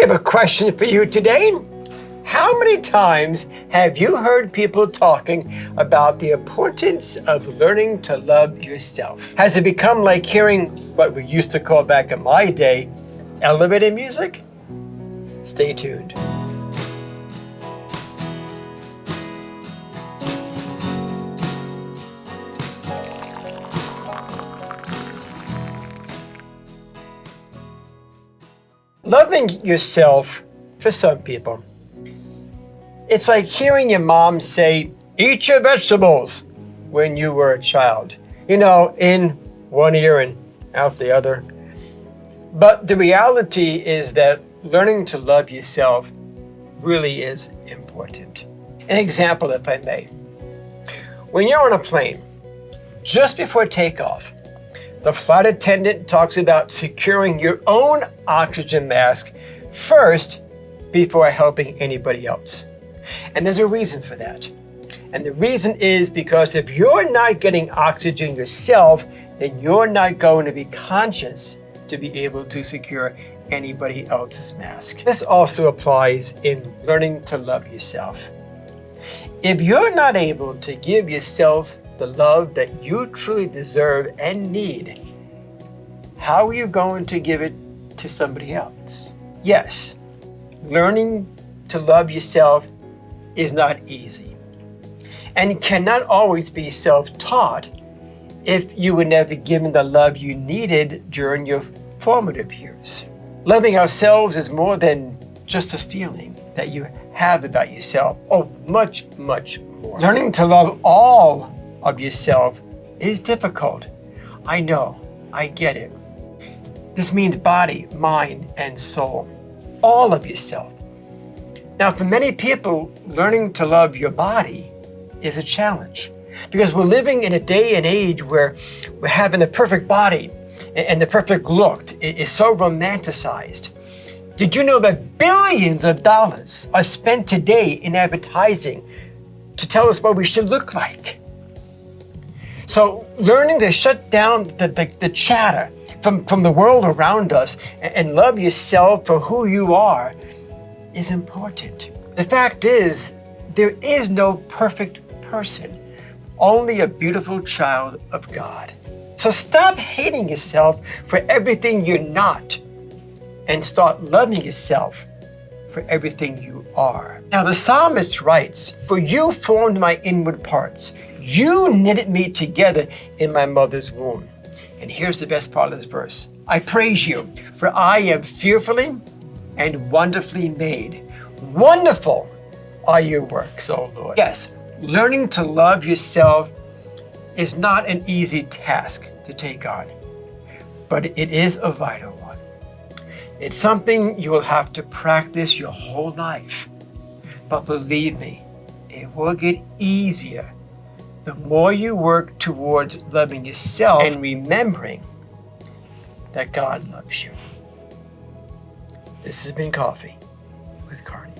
have a question for you today. How many times have you heard people talking about the importance of learning to love yourself? Has it become like hearing what we used to call back in my day, elevator music? Stay tuned. Loving yourself, for some people, it's like hearing your mom say, "Eat your vegetables," when you were a child. In one ear and out the other. But the reality is that learning to love yourself really is important. An example, if I may. When you're on a plane, just before takeoff, the flight attendant talks about securing your own oxygen mask first before helping anybody else. And there's a reason for that. And the reason is because if you're not getting oxygen yourself, then you're not going to be conscious to be able to secure anybody else's mask. This also applies in learning to love yourself. If you're not able to give yourself the love that you truly deserve and need, how are you going to give it to somebody else? Yes, learning to love yourself is not easy and cannot always be self-taught if you were never given the love you needed during your formative years. Loving ourselves is more than just a feeling that you have about yourself. Oh, much, much more. Learning to love all of yourself is difficult. I know, I get it. This means body, mind, and soul. All of yourself. Now, for many people, learning to love your body is a challenge because we're living in a day and age where we're having the perfect body and the perfect look is so romanticized. Did you know that billions of dollars are spent today in advertising to tell us what we should look like? So learning to shut down the chatter from the world around us and love yourself for who you are is important. The fact is, there is no perfect person, only a beautiful child of God. So stop hating yourself for everything you're not and start loving yourself for everything you are. Now the psalmist writes, "For you formed my inward parts. You knitted me together in my mother's womb." And here's the best part of this verse. "I praise you, for I am fearfully and wonderfully made. Wonderful are your works, O Lord." Yes, learning to love yourself is not an easy task to take on, but it is a vital one. It's something you will have to practice your whole life. But believe me, it will get easier the more you work towards loving yourself and remembering that God loves you. This has been Coffee with Carney.